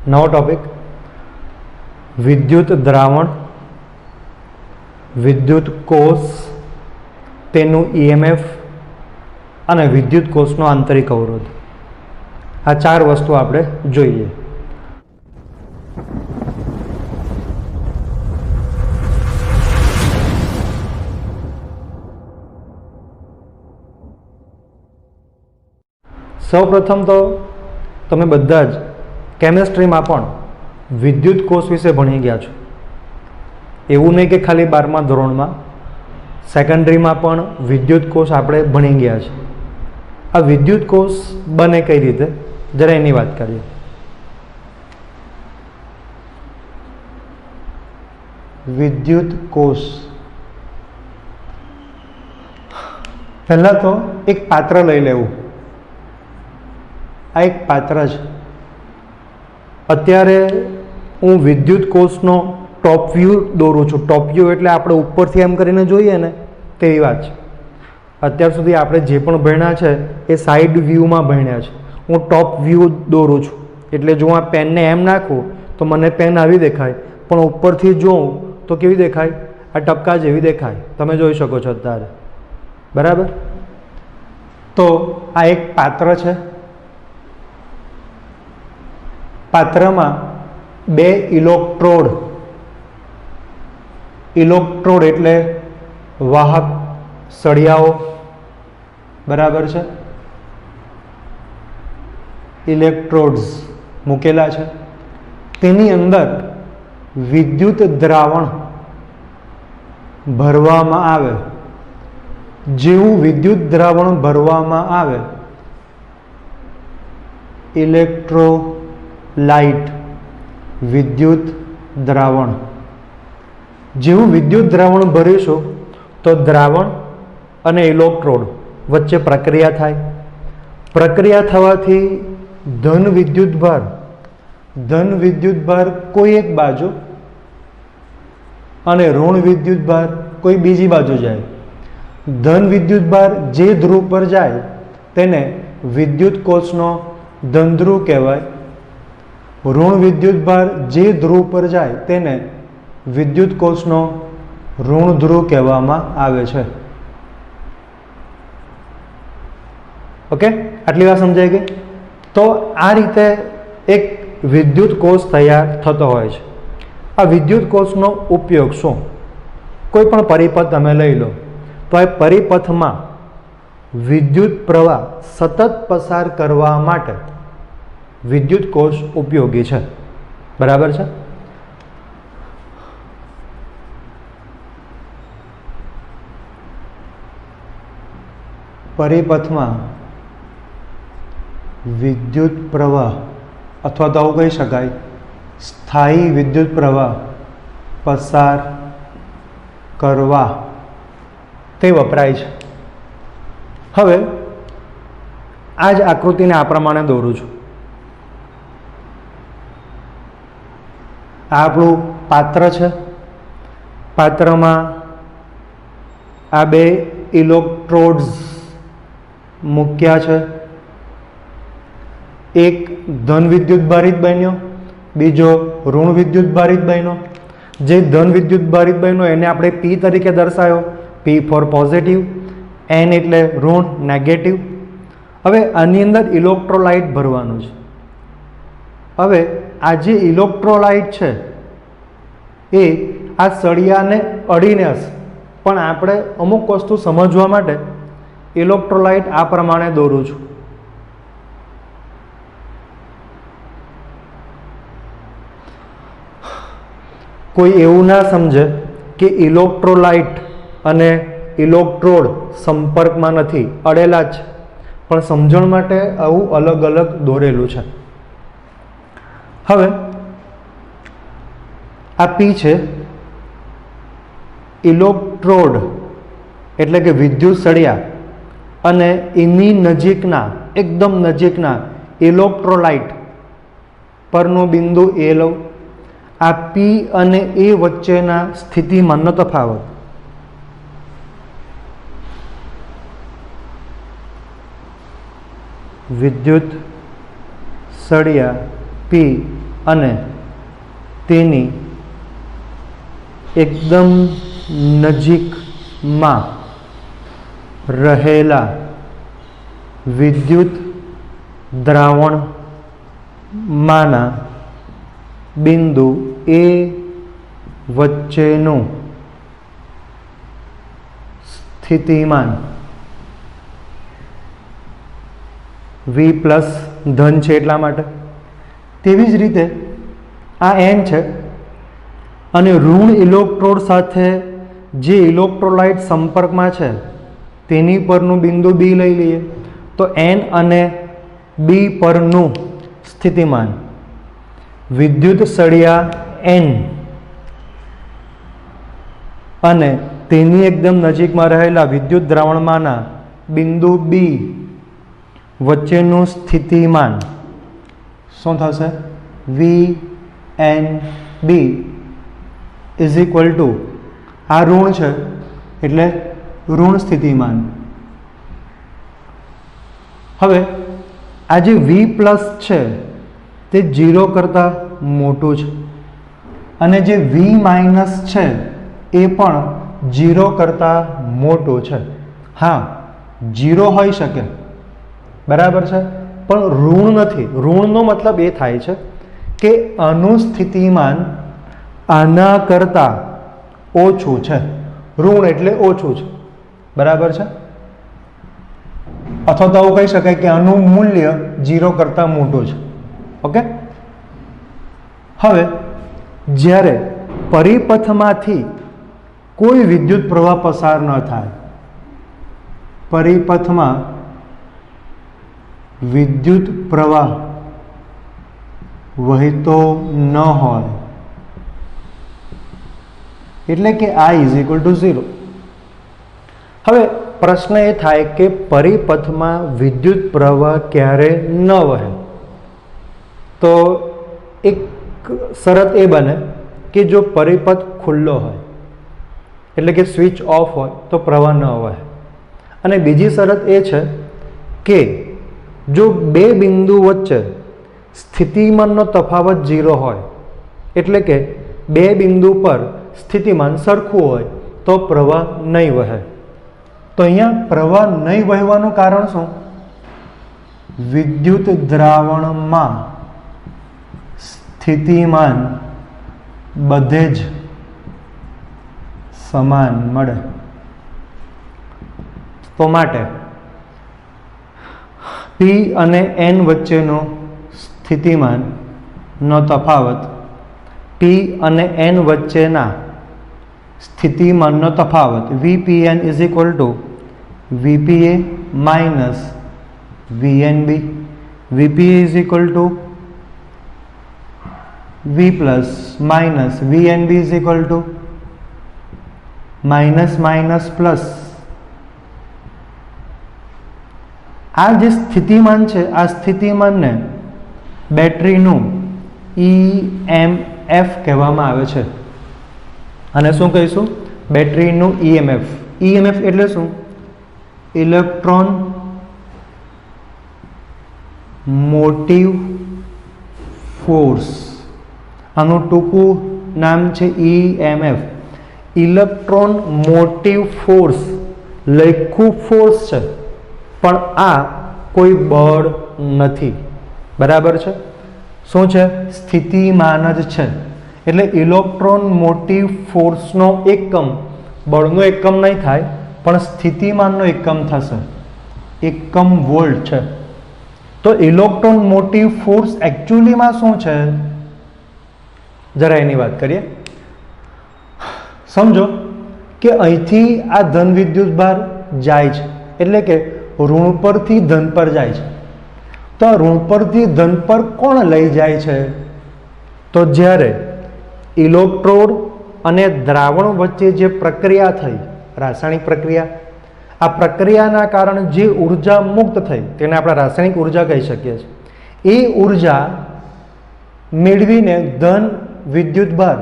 नवो टॉपिक विद्युत द्रावण, विद्युत कोष, तेनु ईएमएफ અને વિદ્યુત કોષનો આંતરિક અવરોધ। આ ચાર વસ્તુ આપણે જોઈએ। સૌપ્રથમ તો તમે બધા જ કેમેસ્ટ્રીમાં પણ વિદ્યુત કોષ વિશે ભણી ગયા છો। એવું નહીં કે ખાલી 12મા ધોરણમાં, સેકન્ડરીમાં પણ વિદ્યુત કોષ આપણે ભણી ગયા છે। આ વિદ્યુત કોષ બને કઈ રીતે, જરા એની વાત કરીએ। વિદ્યુત કોષ પહેલા તો એક પાત્ર લઈ લેવું। આ એક પાત્ર છે। અત્યારે હું વિદ્યુત કોષનો ટોપ વ્યૂ દોરું છું। ટોપ વ્યૂ એટલે આપણે ઉપરથી એમ કરીને જોઈએ ને તેવી વાત છે। અત્યાર સુધી આપણે જે પણ ભણ્યા છે એ સાઈડ વ્યૂમાં ભણ્યા છે। હું ટોપ વ્યૂ દોરું છું એટલે જો આ પેનને એમ નાખું તો મને પેન આવી દેખાય, પણ ઉપરથી જોઉં તો કેવી દેખાય? આ ટપકા જેવી દેખાય। તમે જોઈ શકો છો અત્યારે, બરાબર? તો આ એક પાત્ર છે। પાત્રમાં બે ઇલેક્ટ્રોડ એટલે વાહક સળિયાઓ, બરાબર છે? ઇલેક્ટ્રોડ્સ મૂકેલા છે। તેની અંદર વિદ્યુત દ્રાવણ ભરવામાં આવે। જેવું વિદ્યુત દ્રાવણ ભરવામાં આવે, ઇલેક્ટ્રોલાઇટ વિદ્યુત દ્રાવણ, જેવું વિદ્યુત દ્રાવણ ભરીશું તો દ્રાવણ અને ઇલેક્ટ્રોડ વચ્ચે પ્રક્રિયા થાય। પ્રક્રિયા થવાથી ધન વિદ્યુત ભાર કોઈ એક બાજુ અને ઋણ વિદ્યુત ભાર કોઈ બીજી બાજુ જાય। ધન વિદ્યુત ભાર જે ધ્રુવ પર જાય તેને વિદ્યુત કોષનો ધન ધ્રુવ કહેવાય। ઋણ વિદ્યુત ભાર જે ધ્રુવ પર જાય તેને વિદ્યુત કોષનો ઋણ ધ્રુવ કહેવામાં આવે છે। ઓકે, આટલી વાત સમજાઈ ગઈ? તો આ રીતે એક વિદ્યુત કોષ તૈયાર થતો હોય છે। આ વિદ્યુત કોષનો ઉપયોગ શું? કોઈ પણ પરિપથ તમે લઈ લો તો આ પરિપથમાં વિદ્યુત પ્રવાહ સતત પસાર કરવા માટે વિદ્યુત કોષ ઉપયોગી છે, બરાબર છે? પરિપથમાં વિદ્યુત પ્રવાહ અથવા તો આવું કહી શકાય સ્થાયી વિદ્યુત પ્રવાહ પસાર કરવા તે વપરાય છે। હવે આ જ આકૃતિને આ પ્રમાણે દોરું છું। આ આપણું પાત્ર છે। પાત્રમાં આ બે ઇલેક્ટ્રોડ્સ મૂક્યા છે। એક ધન વિદ્યુત ભારિત બન્યો, બીજો ઋણ વિદ્યુત ભારિત બન્યો। જે ધન વિદ્યુત ભારિત બન્યો એને આપણે P તરીકે દર્શાવ્યો, P ફોર પોઝિટિવ, N એટલે ઋણ નેગેટિવ। હવે આની અંદર ઇલેક્ટ્રોલાઇટ ભરવાનું છે। હવે આ જે ઇલેક્ટ્રોલાઇટ છે એ આ સળિયાને અડીને હશે, પણ આપણે અમુક વસ્તુ સમજવા માટે ઇલેક્ટ્રોલાઇટ આ પ્રમાણે દોરું છું। કોઈ એવું ના સમજે કે ઇલેક્ટ્રોલાઇટ અને ઇલેક્ટ્રોડ સંપર્કમાં નથી, અડેલા જ છે, પણ સમજણ માટે આવું અલગ અલગ દોરેલું છે। હવે આ P છે, ઇલેક્ટ્રોડ એટલે કે વિદ્યુત સળિયા અને એની નજીકના એકદમ નજીકના ઇલેક્ટ્રોલાઇટ પરનું બિંદુ એ લઉં। આ P અને A વચ્ચેના સ્થિતિમાનનો તફાવત વિદ્યુત સળિયા P અને તેની એકદમ નજીકમાં રહેલા વિદ્યુત દ્રાવણમાંના બિંદુ એ વચ્ચેનું સ્થિતિમાન V પ્લસ ધન છે એટલા માટે. તેવી જ રીતે આ N છે અને ઋણ ઇલેક્ટ્રોડ સાથે જે ઇલેક્ટ્રોલાઇટ સંપર્કમાં છે તેની પરનું બિંદુ B લઈ લઈએ તો N અને B પરનું સ્થિતિમાન વિદ્યુત સળિયા N અને તેની એકદમ નજીકમાં રહેલા વિદ્યુત દ્રાવણમાંના બિંદુ B વચ્ચેનું સ્થિતિમાન શું થશે? VNB ઇઝ ઇક્વલ ટુ, આ ઋણ છે એટલે ઋણ સ્થિતિમાન. હવે આ જે V પ્લસ છે તે 0 કરતાં મોટું છે અને જે V માઇનસ છે એ પણ 0 કરતાં મોટું છે. હા, 0 હોઈ શકે, બરાબર છે, પણ ઋણ નથી. ઋણનો મતલબ એ થાય છે કે આનું સ્થિતિમાન આના કરતાં ઓછું છે. ઋણ એટલે ઓછું છે, બરાબર છે. અથવા તો આવું કહી શકાય કે આનું મૂલ્ય 0 કરતાં મોટું છે. ઓકે. હવે જ્યારે પરિપથમાંથી કોઈ વિદ્યુત પ્રવાહ પસાર ન થાય, પરિપથમાં વિદ્યુત પ્રવાહ વહેતો ન હોય એટલે કે I ઇઝ ઇક્વલ ટુ 0. હવે પ્રશ્ન એ થાય કે પરિપથમાં વિદ્યુત પ્રવાહ ક્યારે ન વહે? તો એક શરત એ બને કે જો પરિપથ ખુલ્લો હોય એટલે કે સ્વિચ ઓફ હોય તો પ્રવાહ ન વહે. અને બીજી શરત એ છે કે જો બે બિંદુ વચ્ચે સ્થિતિમાનનો તફાવત 0 હોય એટલે કે બે બિંદુ પર સ્થિતિમાન સરખું હોય તો પ્રવાહ નહીં વહે. તો અહીંયા પ્રવાહ નહીં વહેવાનું કારણ શું? વિદ્યુત દ્રાવણમાં સ્થિતિમાન બધે જ સમાન મળે. તો માટે P અને N વચ્ચેનો સ્થિતિમાનનો તફાવત, P અને N વચ્ચેના સ્થિતિમાનનો તફાવત VPN is equal to VPA minus VNB. VPA is equal to V plus minus VNB is equal to minus minus plus. આ જે સ્થિતિમાન છે આ સ્થિતિમાનને બેટરીનું EMF કહેવામાં આવે છે. અને શું કહીશું? બેટરીનું EMF. EMF એટલે શું? Electron motive force. આનું ટૂંકું નામ છે EMF. Electron motive force. લખ્યું ફોર્સ છે પણ આ કોઈ બળ નથી, બરાબર છે. શું છે? સ્થિતિમાન જ છે. એટલે ઇલેક્ટ્રોન મોટિવ ફોર્સનો એકમ બળનો એકમ નહીં થાય પણ સ્થિતિમાનનો એકમ થશે. એકમ વોલ્ટ છે. તો ઇલેક્ટ્રોન મોટિવ ફોર્સ એકચ્યુઅલીમાં શું છે જરા એની વાત કરીએ. સમજો કે અહીંથી આ ધન વિદ્યુત ભાર જાય છે એટલે કે ઋણ પરથી ધન પર જાય છે. તો આ ઋણ પરથી ધન પર કોણ લઈ જાય છે? તો જ્યારે ઇલેક્ટ્રોડ અને દ્રાવણ વચ્ચે જે પ્રક્રિયા થઈ, રાસાયણિક પ્રક્રિયા, આ પ્રક્રિયાના કારણે જે ઉર્જા મુક્ત થઈ તેને આપણે રાસાયણિક ઉર્જા કહી શકીએ છીએ. એ ઉર્જા મેળવીને ધન વિદ્યુત ભાર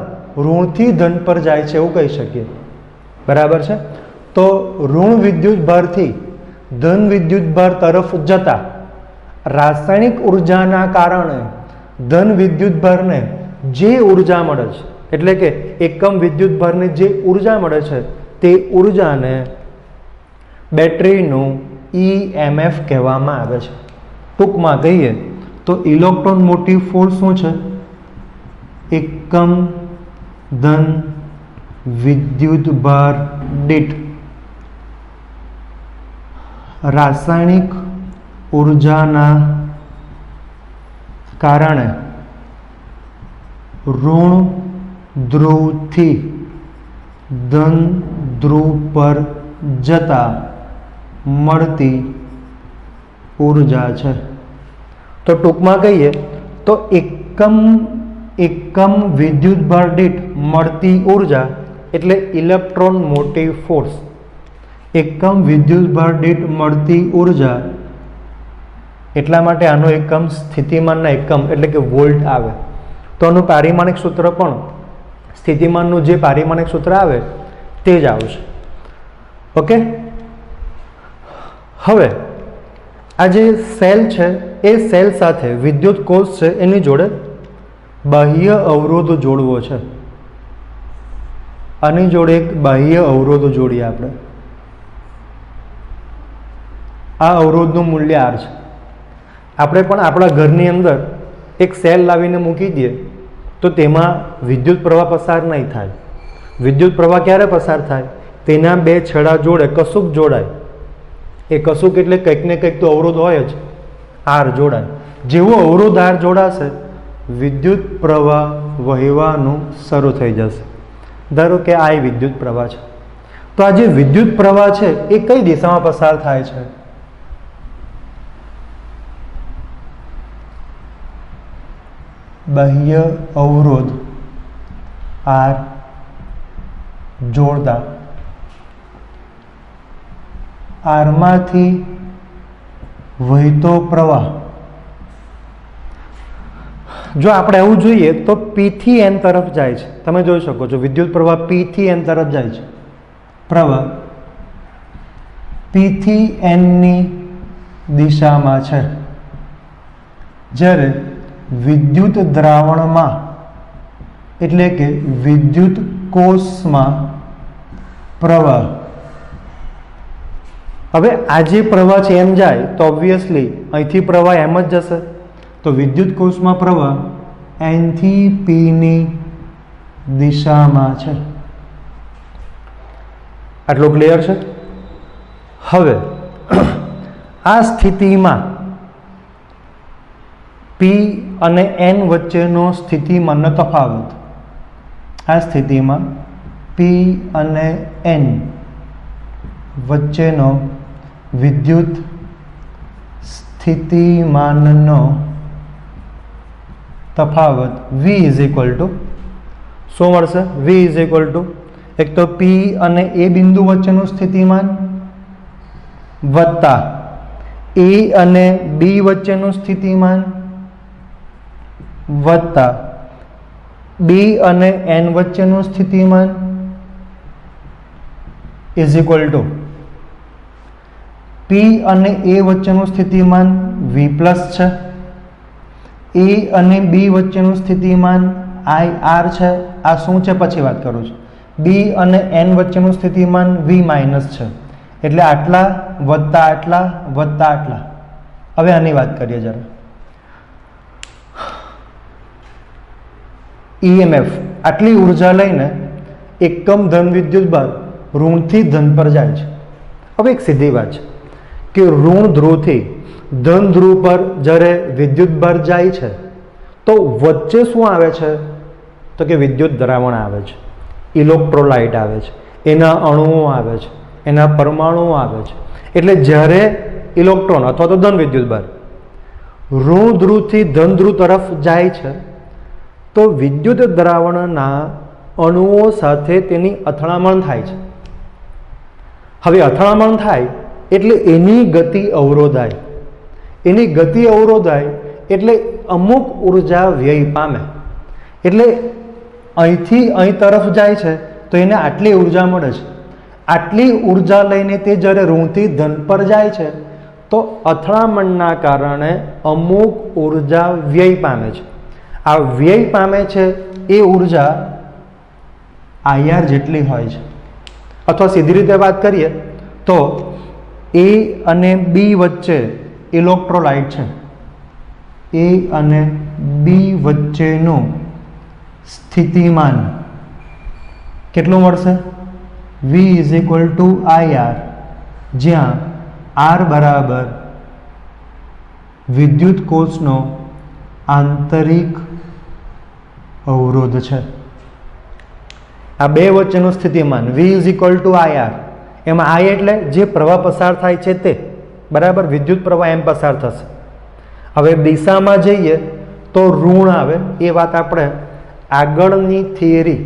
ઋણથી ધન પર જાય છે એવું કહી શકીએ, બરાબર છે. તો ઋણ વિદ્યુત ભારથી ધન વિદ્યુત ભાર તરફ જતા રાસાયણિક ઉર્જાના કારણે ધન વિદ્યુતભારને જે ઉર્જા મળે છે, એટલે કે એકમ વિદ્યુતભારને જે ઉર્જા મળે છે તે ઉર્જાને બેટરીનું EMF કહેવામાં આવે છે. ટૂંકમાં કહીએ તો ઇલેક્ટ્રોન મોટિવ ફોર્સ શું છે? એકમ ધન વિદ્યુતભાર દીઠ રાસાયણિક ઉર્જાના કારણે ઋણ ધ્રુવથી ધન ધ્રુવ પર જતા મળતી ઉર્જા છે. તો ટૂંકમાં કહીએ તો એકમ વિદ્યુતભાર દીઠ મળતી ઉર્જા એટલે ઇલેક્ટ્રોન મોટિવ ફોર્સ. એકમ વિદ્યુતભાર દીઠ મળતી ઉર્જા એટલા માટે આનો એકમ સ્થિતિમાનના એકમ એટલે કે વોલ્ટ આવે. તો આનું પારિમાણિક સૂત્ર પણ સ્થિતિમાનનું જે પારિમાણિક સૂત્ર આવે તે જ આવશે. ઓકે, હવે આ જે સેલ છે એ સેલ સાથે વિદ્યુત કોષ છે એની જોડે બાહ્ય અવરોધ જોડવો છે. આની જોડે એક બાહ્ય અવરોધ જોડીએ આપણે. આ અવરોધનું મૂલ્ય R છે. આપણે પણ આપણા ઘરની અંદર એક સેલ લાવીને મૂકી દઈએ તો તેમાં વિદ્યુત પ્રવાહ પસાર નહીં થાય. વિદ્યુત પ્રવાહ ક્યારે પસાર થાય? તેના બે છેડા જોડે કશુંક જોડાય. એ કશુંક એટલે કંઈક ને કંઈક તો અવરોધ હોય જ, R જોડાય. જેવો અવરોધ R જોડાશે વિદ્યુત પ્રવાહ વહેવાનું શરૂ થઈ જશે. ધારો કે આ વિદ્યુત પ્રવાહ છે, તો આ જે વિદ્યુત પ્રવાહ છે એ કઈ દિશામાં પસાર થાય છે? બાહ્ય અવરોધ R જોડતા R માંથી વહેતો પ્રવાહ, જો આપણે એવું જોઈએ તો P થી N તરફ જાય છે. તમે જોઈ શકો છો વિદ્યુત પ્રવાહ P થી N તરફ જાય છે. પ્રવાહ P થી N ની દિશામાં છે. જ્યારે વિદ્યુત દ્રાવણમાં એટલે કે વિદ્યુત કોષમાં પ્રવાહ, હવે આ જે પ્રવાહ છે એમ જાય તો ઓબ્વિયસલી અહીંથી પ્રવાહ એમ જ જશે. તો વિદ્યુત કોષમાં પ્રવાહ N થી P ની દિશામાં છે. આટલું ક્લિયર છે? હવે આ સ્થિતિમાં P અને N વચ્ચેનો સ્થિતિમાનનો તફાવત, આ સ્થિતિમાં P અને N વચ્ચેનો વિદ્યુત સ્થિતિમાનનો તફાવત V ઇઝ ઇક્વલ ટુ શું મળશે? V ઇઝ ઇક્વલ ટુ એક તો P અને A બિંદુ વચ્ચેનું સ્થિતિમાન વત્તા A અને B વચ્ચેનું સ્થિતિમાન વત્તા B અને N વચ્ચેનું સ્થિતિમાન ઇઝ ઇક્વલ ટુ P અને A વચ્ચેનું સ્થિતિમાન V પ્લસ છે, A અને B વચ્ચેનું સ્થિતિમાન IR છે. આ શું છે પછી વાત કરું છું. B અને N વચ્ચેનું સ્થિતિમાન V માઇનસ છે. એટલે આટલા વત્તા આટલા વત્તા આટલા. હવે આની વાત કરીએ જરા. EMF આટલી ઉર્જા લઈને એકમ ધન વિદ્યુતભાર ઋણથી ધન પર જાય છે. હવે એક સીધી વાત છે કે ઋણ ધ્રુવથી ધન ધ્રુવ પર જ્યારે વિદ્યુતભાર જાય છે તો વચ્ચે શું આવે છે? તો કે વિદ્યુત દ્રાવણ આવે છે, ઇલેક્ટ્રોલાઇટ આવે છે, એના અણુઓ આવે છે, એના પરમાણુઓ આવે છે. એટલે જ્યારે ઇલેક્ટ્રોન અથવા તો ધન વિદ્યુતભાર ઋણ ધ્રુવથી ધન ધ્રુવ તરફ જાય છે તો વિદ્યુત દ્રાવણના અણુઓ સાથે તેની અથડામણ થાય છે. હવે અથડામણ થાય એટલે એની ગતિ અવરોધાય. એની ગતિ અવરોધાય એટલે અમુક ઉર્જા વ્યય પામે. એટલે અહીંથી અહીં તરફ જાય છે તો એને આટલી ઉર્જા મળે છે. આટલી ઉર્જા લઈને તે જ્યારે ઋણથી ધન પર જાય છે તો અથડામણના કારણે અમુક ઉર્જા વ્યય પામે છે. આ વ્યય પામે છે એ ઉર્જા IR જેટલી હોય છે, અથવા સીધી રીતે વાત કરીએ તો A અને B વચ્ચે ઇલેક્ટ્રોલાઇટ છે, A અને B વચ્ચેનું સ્થિતિમાન કેટલું મળશે? V is equal to IR, જ્યાં R બરાબર વિદ્યુત કોષનો આંતરિક અવરોધ છે. આ બે વચ્ચેનું સ્થિતિમાન V is equal to IR, એમાં I એટલે જે પ્રવાહ પસાર થાય છે તે, બરાબર, વિદ્યુત પ્રવાહ એમ પસાર થશે. હવે દિશામાં જઈએ તો ઋણ આવે, એ વાત આપણે આગળની થિયરી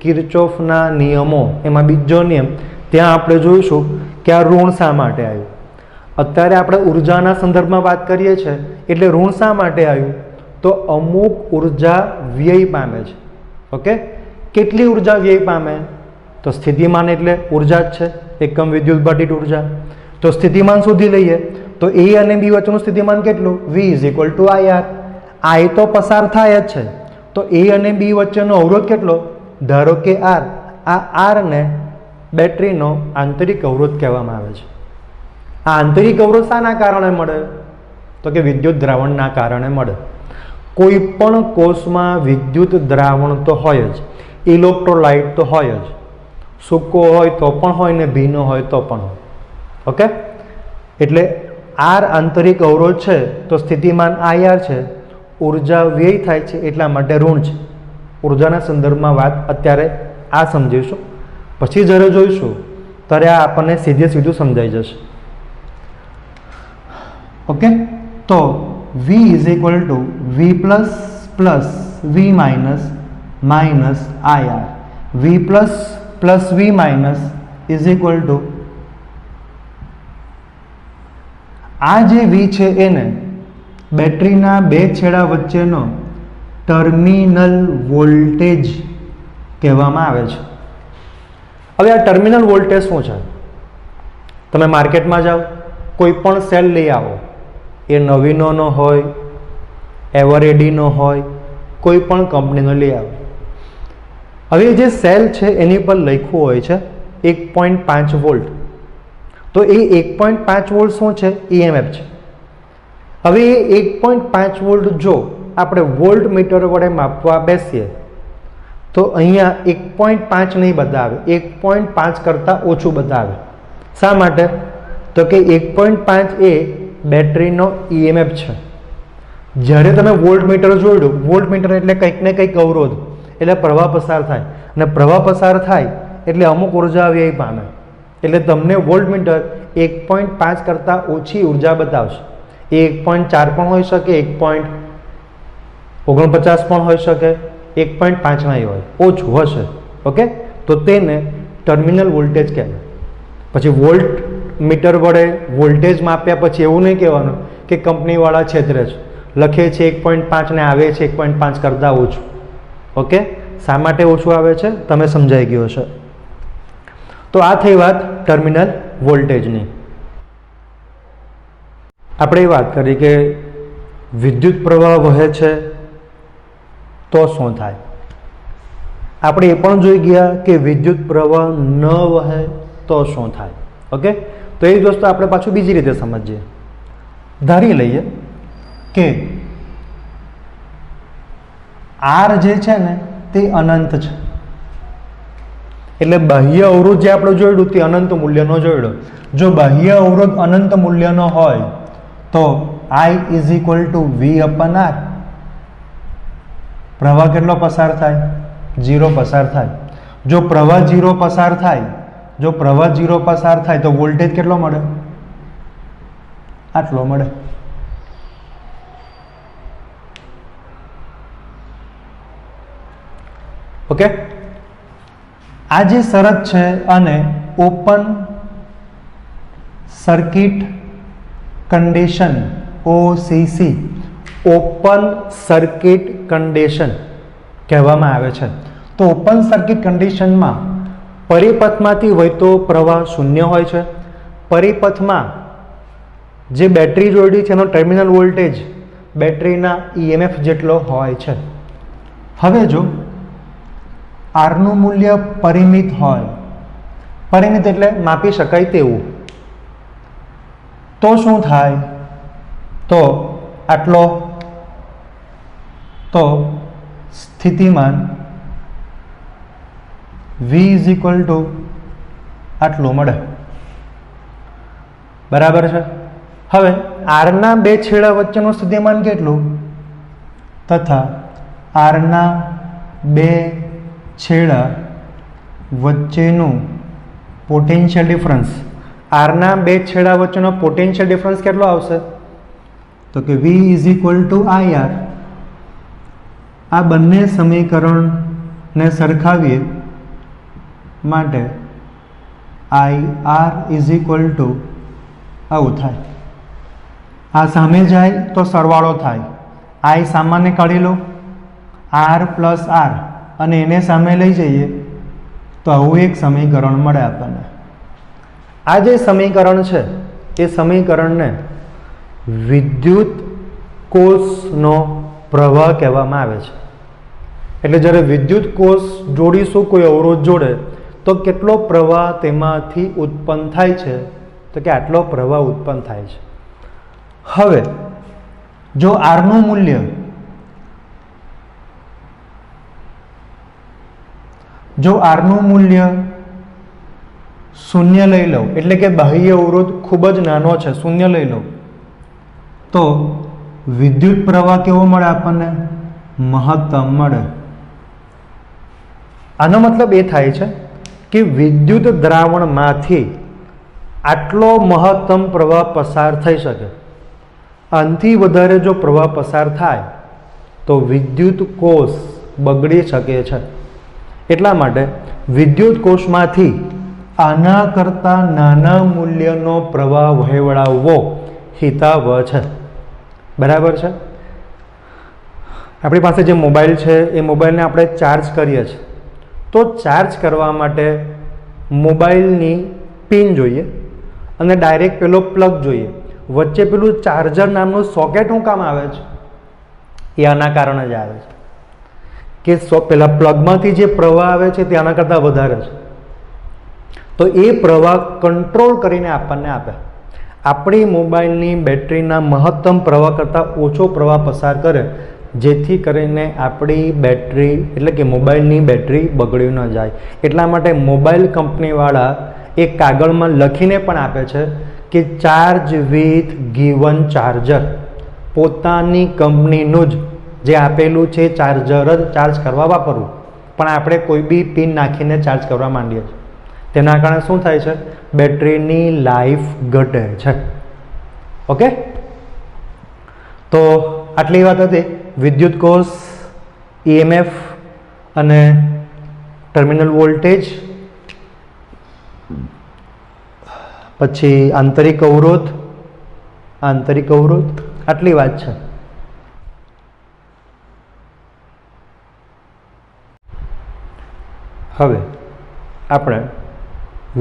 કિર્ચોફના નિયમો એમાં બીજો નિયમ ત્યાં આપણે જોઈશું કે આ ઋણ શા માટે આવ્યું. અત્યારે આપણે ઉર્જાના સંદર્ભમાં વાત કરીએ છીએ એટલે ઋણ શા માટે આવ્યું? તો અમુક ઉર્જા વ્યય પામે છે. ઓકે, કેટલી ઉર્જા વ્યય પામે? તો સ્થિતિમાન એટલે ઉર્જા જ છે, એકમ વિદ્યુત ઘટિત ઉર્જા. તો સ્થિતિમાન શોધી લઈએ તો A અને B વચ્ચેનું સ્થિતિમાન કેટલું? V is equal to IR. I તો પસાર થાય જ છે, તો A અને B વચ્ચેનો અવરોધ કેટલો? ધારો કે R. આ R ને બેટરીનો આંતરિક અવરોધ કહેવામાં આવે છે. આ આંતરિક અવરોધ શાના કારણે મળે? તો કે વિદ્યુત દ્રાવણના કારણે મળે. કોઈ પણ કોષમાં વિદ્યુત દ્રાવણ તો હોય જ, ઇલેક્ટ્રોલાઇટ તો હોય જ, સૂકો હોય તો પણ હોય ને ભીનો હોય તો પણ હોય. ઓકે, એટલે R આંતરિક અવરોધ છે તો સ્થિતિમાન IR છે, ઉર્જા વ્યય થાય છે એટલા માટે ઋણ છે. ઉર્જાના સંદર્ભમાં વાત અત્યારે આ સમજીશું, પછી જ્યારે જોઈશું ત્યારે આ આપણને સીધે સીધું સમજાઈ જશે. ઓકે, તો V is equal to V plus plus V minus minus IR. V plus plus V minus is equal to આ જે V છે એને બેટરીના બે છેડા વચ્ચેનો ટર્મિનલ વોલ્ટેજ કહેવામાં આવે છે. હવે આ ટર્મિનલ વોલ્ટેજ શું છે? તમે માર્કેટમાં જાઓ, કોઈ પણ સેલ લઈ આવો, એ નવીનોનો હોય, એવરેડીનો હોય, કોઈ પણ કંપનીનો લઈ આવો. હવે જે સેલ છે એની પર લખ્યું હોય છે 1.5 વોલ્ટ. તો એ 1.5 વોલ્ટ શું છે? EMF છે. હવે એ 1.5 વોલ્ટ જો આપણે વોલ્ટ મીટર વડે માપવા બેસીએ તો અહીંયા 1.5 નહીં બતાવે, 1.5 કરતાં ઓછું બતાવે. શા માટે? તો કે 1.5 એ બેટરીનો EMF છે. જ્યારે તમે વોલ્ટ મીટર જોડ્યું, વોલ્ટ મીટર એટલે કંઈક ને કંઈક અવરોધ, એટલે પ્રવાહ પસાર થાય, અને પ્રવાહ પસાર થાય એટલે અમુક ઉર્જા વ્યય પામે, એટલે તમને વોલ્ટ મીટર 1.5 કરતાં ઓછી ઉર્જા બતાવશે. એ 1.4 પણ હોઈ શકે, 1.49 પણ હોઈ શકે, 1.5 નહીં હોય, ઓછું હશે. ઓકે, તો તેને ટર્મિનલ વોલ્ટેજ કહેવાય. પછી વોલ્ટ મીટર વડે વોલ્ટેજ માપ્યા પછી એવું નહીં કહેવાનું કે કંપનીવાળા છેતરે છે, લખે છે 1.5 ને આવે છે 1.5 કરતાં ઓછું. ઓકે, શા માટે ઓછું આવે છે તમે સમજાઈ ગયો છે. તો આ થઈ વાત ટર્મિનલ વોલ્ટેજની. આપણે વાત કરી કે વિદ્યુત પ્રવાહ વહે છે તો શું થાય. આપણે એ પણ જોઈ ગયા કે વિદ્યુત પ્રવાહ ન વહે તો શું થાય. ઓકે, તો એ જ વસ્તુ આપણે પાછું બીજી રીતે સમજીએ. ધારી લઈએ કે R જે છે ને તે અનંત છે, એટલે બાહ્ય અવરોધ જે આપણે જોયું તે અનંત મૂલ્યનો જોયો. જો બાહ્ય અવરોધ અનંત મૂલ્યનો હોય તો I is equal to V અપન R. પ્રવાહ કેટલો પસાર થાય? 0 પસાર થાય. જો પ્રવાહ 0 પસાર થાય, જો પ્રવાહ 0 પસાર થાય તો વોલ્ટેજ કેટલો મળે? આટલો મળે. ઓકે, આ જે શરત છે અને open circuit condition OCC, open circuit condition કહેવામાં આવે છે. તો ઓપન સર્કિટ કન્ડિશનમાં પરિપથમાંથી વહેતો પ્રવાહ શૂન્ય હોય છે. પરિપથમાં જે બેટરી જોડી છે એનો ટર્મિનલ વોલ્ટેજ બેટરીના EMF જેટલો હોય છે. હવે જો આરનું મૂલ્ય પરિમિત હોય, પરિમિત એટલે માપી શકાય તેવું, તો શું થાય? તો આટલો તો સ્થિતિમાન v ઇઝ ઇક્વલ ટુ આટલું મળે, બરાબર છે. હવે આરના બે છેડા વચ્ચેનું સ્થિતિમાન કેટલું? તથા આરના બે છેડા વચ્ચેનું પોટેન્શિયલ ડિફરન્સ, આરના બે છેડા વચ્ચેનો પોટેન્શિયલ ડિફરન્સ કેટલો આવશે? તો કે v is equal to IR. આ બંને સમીકરણને સરખાવીએ માટે IR ઇઝ ઇક્વલ ટુ આવું થાય. આ સામે જાય તો સરવાળો થાય, I સામાન્ય કાઢી લો, R પ્લસ R, અને એને સામે લઈ જઈએ તો આવું એક સમીકરણ મળે આપણને. આ જે સમીકરણ છે એ સમીકરણને વિદ્યુત કોષનો પ્રવાહ કહેવામાં આવે છે. એટલે જ્યારે વિદ્યુત કોષ જોડીશું કોઈ અવરોધ જોડે તો કેટલો પ્રવાહ તેમાંથી ઉત્પન્ન થાય છે? તો કે આટલો પ્રવાહ ઉત્પન્ન થાય છે. હવે જો આરનું મૂલ્ય શૂન્ય લઈ લઉં, એટલે કે બાહ્ય અવરોધ ખૂબ જ નાનો છે, શૂન્ય લઈ લઉં, તો વિદ્યુત પ્રવાહ કેવો મળે આપણને? મહત્તમ મળે. આનો મતલબ એ થાય છે કે વિદ્યુત દ્રાવણમાંથી આટલો મહત્તમ પ્રવાહ પસાર થઈ શકે. આનાથી વધારે જો પ્રવાહ પસાર થાય તો વિદ્યુત કોષ બગડી શકે છે. એટલા માટે વિદ્યુત કોષમાંથી આના કરતાં નાના મૂલ્યનો પ્રવાહ વહેવડાવવો હિતાવહ છે, બરાબર છે. આપણી પાસે જે મોબાઈલ છે એ મોબાઈલને આપણે ચાર્જ કરીએ છીએ, તો ચાર્જ કરવા માટે મોબાઈલની પિન જોઈએ અને ડાયરેક્ટ પેલો પ્લગ જોઈએ. વચ્ચે પેલું ચાર્જર નામનું સોકેટ શું કામ આવે છે? એ આના કારણે જ આવે છે કે પેલા પ્લગમાંથી જે પ્રવાહ આવે છે તે આના કરતાં વધારે છે, તો એ પ્રવાહ કંટ્રોલ કરીને આપણને આપે. આપણી મોબાઈલની બેટરીના મહત્તમ પ્રવાહ કરતાં ઓછો પ્રવાહ પસાર કરે, જેથી કરીને આપણી બેટરી એટલે કે મોબાઈલની બેટરી બગડી ન જાય. એટલા માટે મોબાઈલ કંપનીવાળા એક કાગળમાં લખીને પણ આપે છે કે ચાર્જ વિથ ગિવન ચાર્જર. પોતાની કંપનીનું જ જે આપેલું છે ચાર્જર જ ચાર્જ કરવા વાપરવું. પણ આપણે કોઈ બી પિન નાખીને ચાર્જ કરવા માંડીએ છીએ, તેના કારણે શું થાય છે? બેટરીની લાઈફ ઘટે છે. ઓકે, તો આટલી વાત હતી વિદ્યુત કોષ, EMF અને ટર્મિનલ વોલ્ટેજ, પછી આંતરિક અવરોધ, આટલી વાત છે. હવે આપણે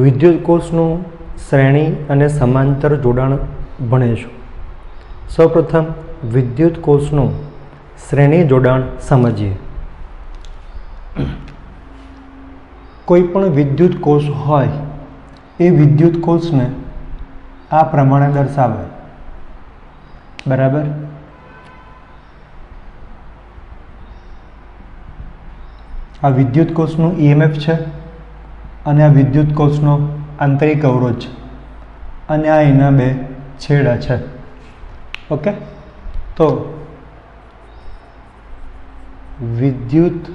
વિદ્યુત કોષનું શ્રેણી અને સમાંતર જોડાણ ભણીશું. સૌપ્રથમ વિદ્યુત કોષનું શ્રેણી જોડાણ સમજીએ. કોઈ પણ વિદ્યુત કોષ હોય એ વિદ્યુત કોષને આ પ્રમાણે દર્શાવે, બરાબર. આ વિદ્યુત કોષનું EMF છે અને આ વિદ્યુત કોષનો આંતરિક અવરોધ છે અને આ એના બે છેડા છે. ઓકે, તો વિદ્યુત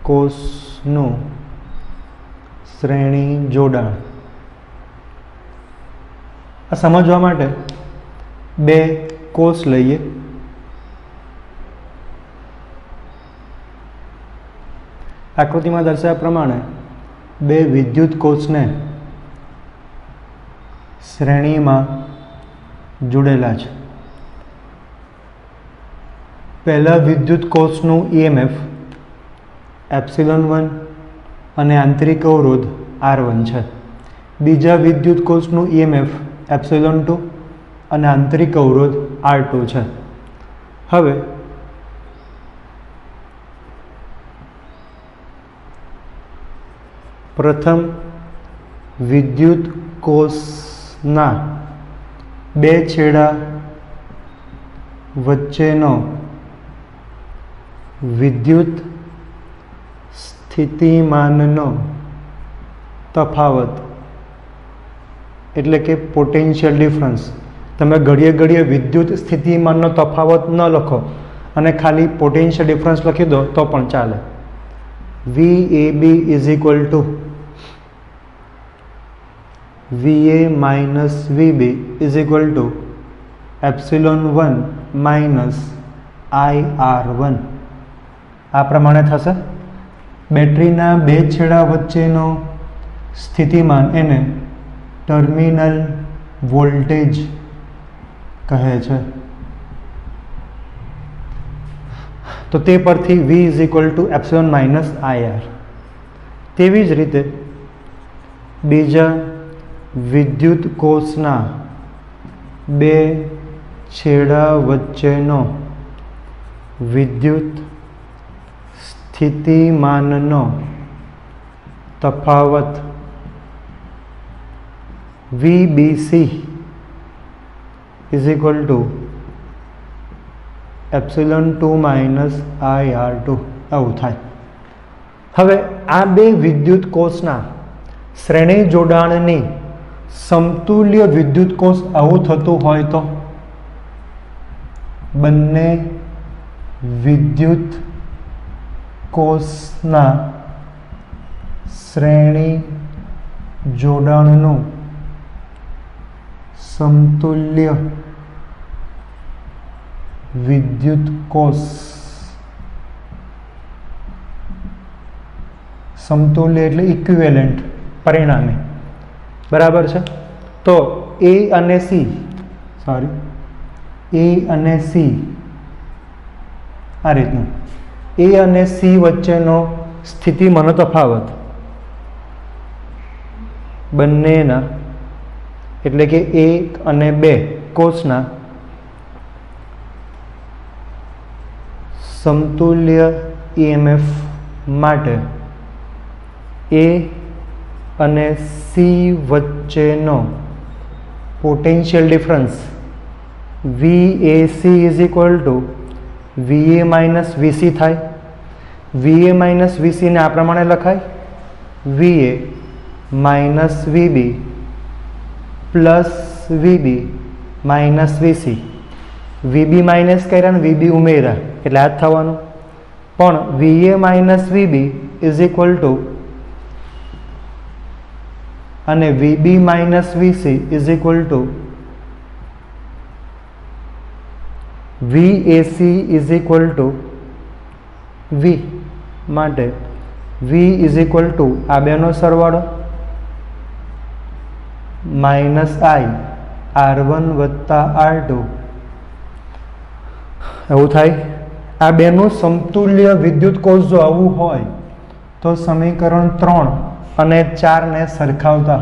કોષનું શ્રેણી જોડાણ આ સમજવા માટે બે કોષ લઈએ. આકૃતિમાં દર્શાવ્યા પ્રમાણે બે વિદ્યુત કોષને શ્રેણીમાં જોડેલા છે. પહેલા વિદ્યુત કોષનું EMF ε1 અને આંતરિક અવરોધ R1 છે. બીજા વિદ્યુત કોષનું EMF ε2 અને આંતરિક અવરોધ R2 છે. હવે પ્રથમ વિદ્યુત કોષના બે છેડા વચ્ચેનો વિદ્યુત સ્થિતિમાનનો તફાવત એટલે કે પોટેન્શિયલ ડિફરન્સ. તમે ઘડીએ ઘડીએ વિદ્યુત સ્થિતિમાનનો તફાવત ન લખો અને ખાલી પોટેન્શિયલ ડિફરન્સ લખી દો તો પણ ચાલે. VAB is equal to VA minus VB is equal to epsilon 1 minus IR1 આ પ્રમાણે થશે. બેટરીના બે છેડા વચ્ચેનો સ્થિતિમાન એને ટર્મિનલ વોલ્ટેજ કહે છે. તો તે પરથી V is equal to epsilon minus IR. તેવી જ રીતે બીજા વિદ્યુત કોષના બે છેડા વચ્ચેનો વિદ્યુત સ્થિતિમાનનો તફાવત VBC is equal to epsilon 2 minus IR2 આવું થાય. હવે આ બે વિદ્યુત કોષના શ્રેણી જોડાણની સમતુલ્ય વિદ્યુત કોષ આવું થતું હોય તો બંને વિદ્યુત કોષના શ્રેણી જોડાણનું સમતુલ્ય વિદ્યુત કોષ સમતુલ્ય એટલે ઇક્વિવેલન્ટ પરિણામે બરાબર છે. તો A અને C આ રીતનું A અને C વચ્ચેનો સ્થિતિમાનનો તફાવત બંનેના એટલે કે 1 અને 2 કોષના સમતુલ્ય EMF માટે A અને C વચ્ચેનો potential difference VAC is equal to VA minus VC થાય. VA માઇનસ VC ને આ પ્રમાણે લખાય VA minus VB plus VB minus VC. VB minus કર્યા ને VB ઉમેર્યા એટલે આ જ થવાનું. પણ VA minus VB is equal to અને VB minus VC is equal to VAC is equal to V માટે V ઇઝ ઇક્વલ ટુ આ બેનો સરવાળો માઇનસ I R1 વત્તા R2 એવું થાય. આ બેનું સમતુલ્ય વિદ્યુત કોષ જો આવું હોય તો સમીકરણ 3 અને 4 ને સરખાવતા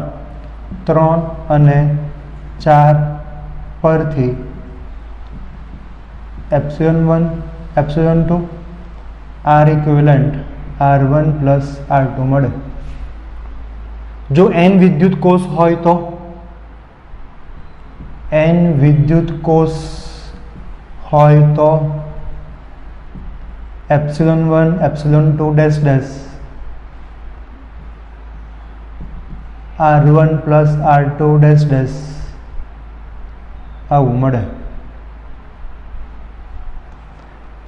3 અને 4 પરથી epsilon 1 epsilon 2 R equivalent R1 plus R2 મળે. જો n વિદ્યુત કોષ હોય તો n વિદ્યુત કોષ હોય તો epsilon 1 epsilon 2 dash dash R1 plus R2 dash dash આવું મળે.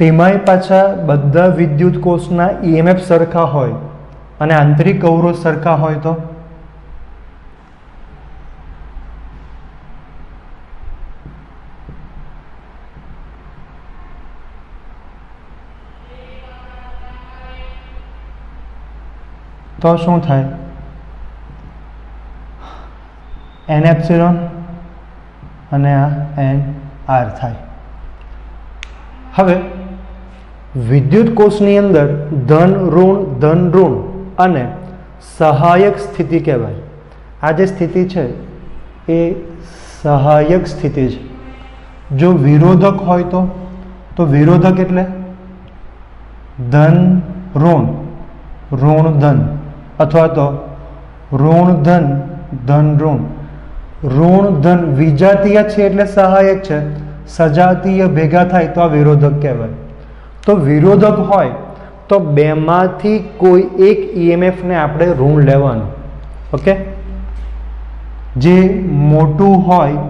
તેમાંય પાછા બધા વિદ્યુત કોષના EMF સરખા હોય અને આંતરિક અવરોધ સરખા હોય તો શું થાય? n એપ્સિલોન અને આ n r થાય. હવે વિદ્યુત કોષની અંદર ધન ઋણ અને સહાયક સ્થિતિ કહેવાય. આ જે સ્થિતિ છે એ સહાયક સ્થિતિ છે. જો વિરોધક હોય તો વિરોધક એટલે ધન ઋણ ધન અથવા તો ઋણ ધન ધન ઋણ ઋણ ધન વિજાતીય છે એટલે સહાયક છે, સજાતીય ભેગા થાય તો આ વિરોધક કહેવાય. તો વિરોધક હોય તો બેમાંથી કોઈ એક ઈએમએફ ને આપણે ઋણ લેવાનું. ઓકે, જે મોટું હોય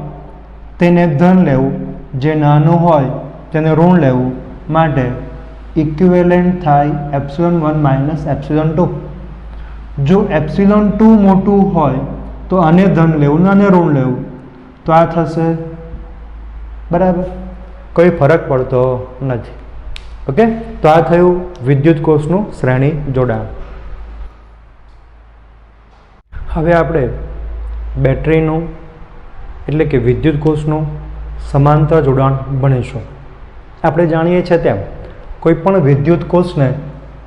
તેને ધન લેવું, જે નાનું હોય તેને ઋણ લેવું. માટે ઇક્વિવેલન્ટ થાય એપ્સિલોન 1 માઇનસ એપ્સિલોન 2. જો એપ્સિલોન 2 મોટું હોય તો આને ધન લેવું, આને ઋણ લેવું, તો આ થશે. બરાબર, કોઈ ફરક પડતો નથી. ઓકે, તો આ થયું વિદ્યુત કોષનું શ્રેણી જોડાણ. હવે આપણે બેટરીનું એટલે કે વિદ્યુત કોષનું સમાંતર જોડાણ ભણીશું. આપણે જાણીએ છીએ તેમ કોઈ પણ વિદ્યુત કોષને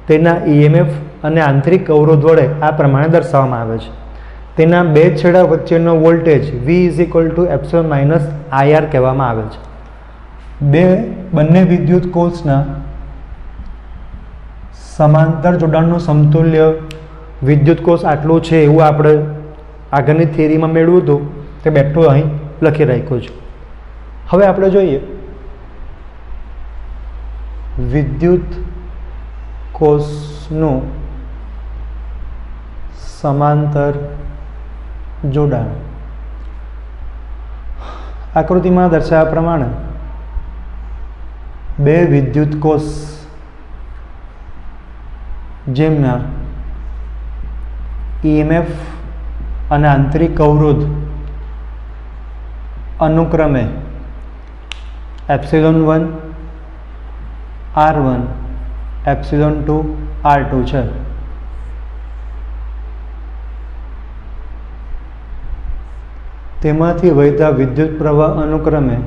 તેના ઈએમએફ અને આંતરિક અવરોધ વડે આ પ્રમાણે દર્શાવવામાં આવે છે. તેના બે છેડા વચ્ચેનો voltage V epsilon minus IR કહેવામાં આવે છે. બંને વિદ્યુત કોષના સમાંતર જોડાણનું સમતુલ્ય વિદ્યુત કોષ આટલું છે એવું આપણે આગળની થિયરીમાં મેળવ્યું હતું, તે બેઠું અહીં લખી રાખ્યું છે. હવે આપણે જોઈએ વિદ્યુત કોષનું સમાંતર જોડાણ. આકૃતિમાં દર્શાવ્યા પ્રમાણે બે વિદ્યુત કોષ જેમના ઈએમએફ અને આંતરિક અવરોધ અનુક્રમે એપ્સિલોન 1 R1 એપ્સિલોન 2 R2 છે. તેમાંથી વહેતા વિદ્યુત પ્રવાહ અનુક્રમે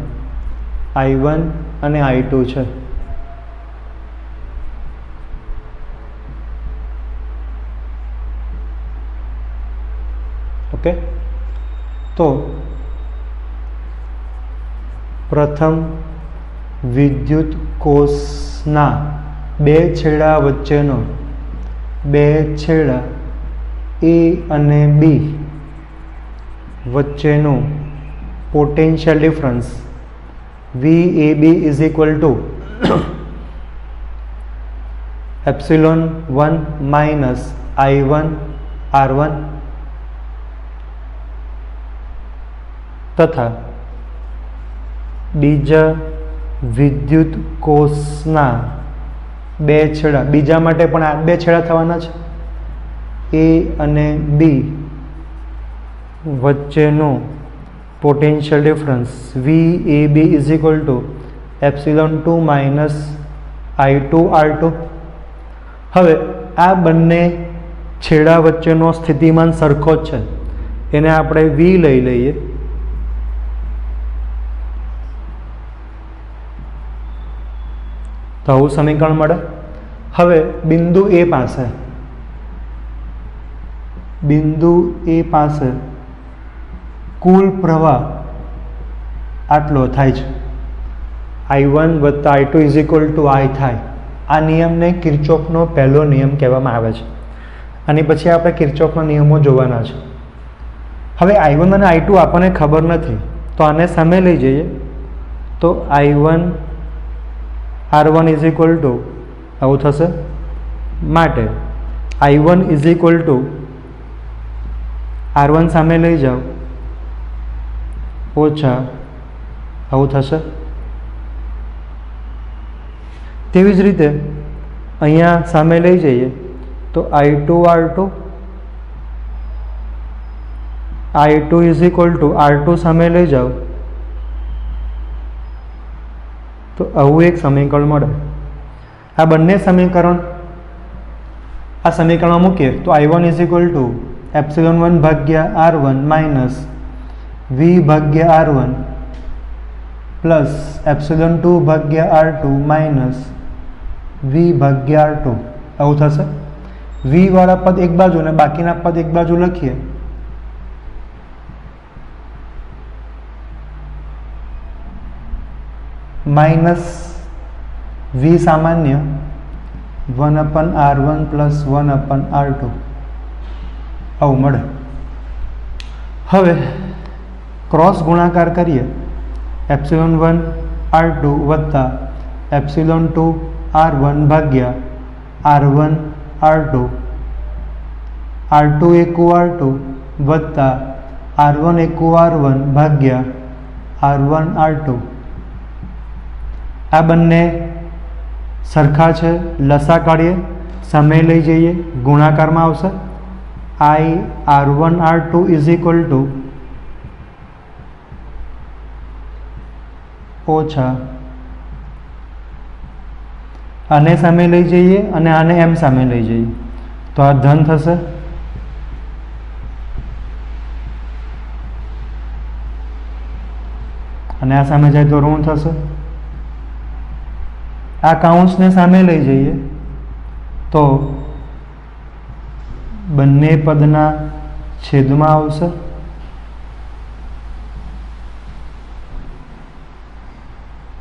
I1 અને I2 છે. ઓકે, તો પ્રથમ વિદ્યુત કોષના બે છેડા વચ્ચેનો A અને B વચ્ચેનું potential difference VAB is equal to epsilon 1 minus I1 R1 તથા બીજા વિદ્યુત કોષના બે છેડા, બીજા માટે પણ આ બે છેડા થવાના છે, A અને B વચ્ચેનું potential difference VAB is equal to epsilon 2 minus I2 R2. હવે આ બંને છેડા વચ્ચેનો સ્થિતિમાન સરખો જ છે, એને આપણે V લઈ લઈએ. તો આવું સમીકરણ મળે. હવે બિંદુ A પાસે કુલ પ્રવાહ આટલો થાય છે, I1 વત્તા I2 is equal to I થાય. આ નિયમને કિર્ચોફનો પહેલો નિયમ કહેવામાં આવે છે. અને પછી આપણે કિર્ચોફના નિયમો જોવાના છે. હવે I1 અને I2 આપણને ખબર નથી, તો આને સામે લઈ જઈએ તો I1 R1 is equal to આવું થશે. માટે I1 is equal to R1 સામે લઈ જાઓ ઓછા આવું થશે. તેવી જ રીતે અહીંયા સામે લઈ જઈએ તો I2 is equal to R2 સામે લઈ જાઓ તો આવું એક સમીકરણ મળે. આ બંને સમીકરણ આ સમીકરણમાં મૂકીએ તો I1 is equal to epsilon 1 ભાગ્યા R1 માઇનસ V ભાગ્યા R1 પ્લસ એપ્સિલોન 2 ભાગ્યા R2 માઇનસ V ભાગ્યા R2 આવું થશે. V વાળા પદ એક બાજુ અને બાકીના પદ એક બાજુ લખીએ માઇનસ V સામાન્ય 1/R1 પ્લસ 1/R2 આવું મળે. હવે क्रॉस गुणाकार करिए एप्सिलॉन 1 R2 वत्ता एप्सिलॉन 2 R1 भाग्या R1 R2 R2 एकू R2 वत्ता R1 एकू R1 भाग्या R1 R2 आ बंने सरखा है लसा काढ़ीए सामे लई जईए गुणाकार में आवशे I R1 R2 is equal to ओछा आने सामे लई जईए अने आने एम सामे लई जईए तो आ धन थशे अने आ सामे जाए तो ऋण थशे आ काउंस ने सामे लई जईए तो बंने पदना छेद में आवशे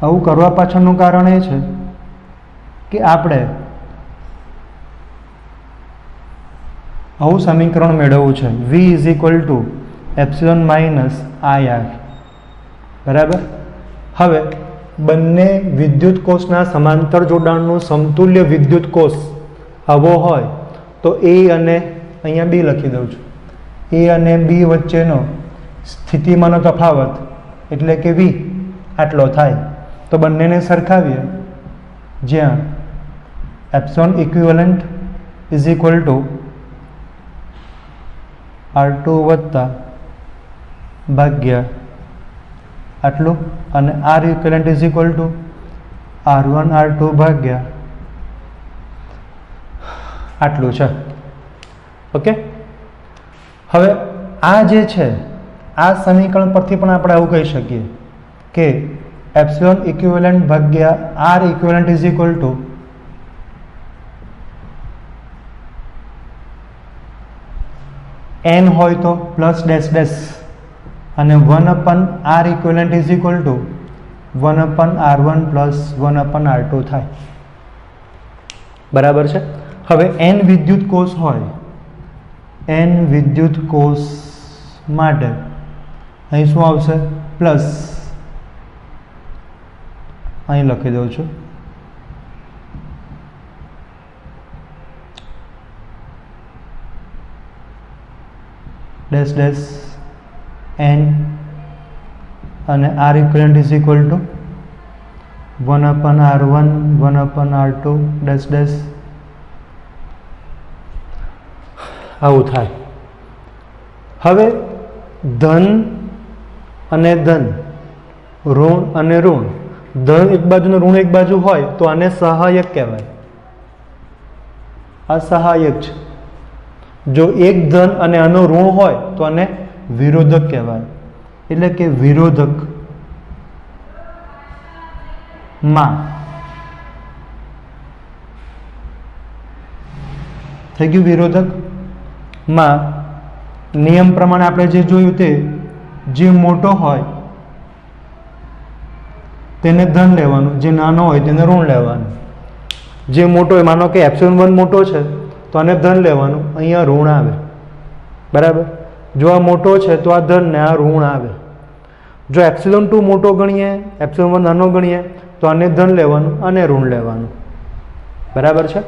आवुं करवा पाछळनुं कारण ए छे कि आपणे आवुं समीकरण मेळववुं छे v is equal to epsilon minus I R बराबर। हवे बंने विद्युत कोषना समांतर जोडाणनुं समतुल्य विद्युत कोष आवो होय तो ए अने अहींया बी लखी दઉં છું ए अने बी वच्चेनो स्थितिमाननो तफावत एटले के v आटलो थाय तो बंने ने सरखावीए ज्यां epsilon equivalent is equal to R2 वत्ता भाग्या आटलू अने R equivalent is equal to R1 R2 भाग्या आटलू छे। ओके हवे आ जे छे आ समीकरण परथी पण आपणे आवुं कही शकीए के एप्सिलॉन इक्विवेलेंट भाग्या R equivalent is equal to n होय तो प्लस डैश डैश अने 1/R equivalent is equal to 1/R1 plus 1/R2 थाय बराबर छे। हवे n विद्युत कोष होय n विद्युत कोष माटे अहीं शुं आवशे प्लस अहीं लखी दઉં છું डैश डैश n અને R equivalent is equal to 1/R1 1/R2 dash dash आवुं थाय। हवे धन अने धन ऋण अने ऋण धन एक बाजू ने ऋण एक बाजू होय तो आने सहायक कहेवाय आ सहायक छे जो एक धन अने आनो ऋण होय तो आने विरोधक कहेवाय एटले के विरोधक मां थई गयुं विरोधक मां नियम प्रमाणे आपणे जे जोयुं ते जे मोटो होय तेने धन लेवानुं जे नानो होय तेने ऋण लेवानुं जे मोटो होय मानो के एप्सिलॉन 1 मोटो छे तो आने धन लेवानुं अहींया ऋण आवे बराबर। जो आ मोटो छे तो आ धन ने आ ऋण आवे। जो एप्सिलॉन 2 मोटो गणीए एप्सिलॉन 1 नानो गणीए तो आने धन लेवानुं अने ऋण लेवानुं बराबर छे।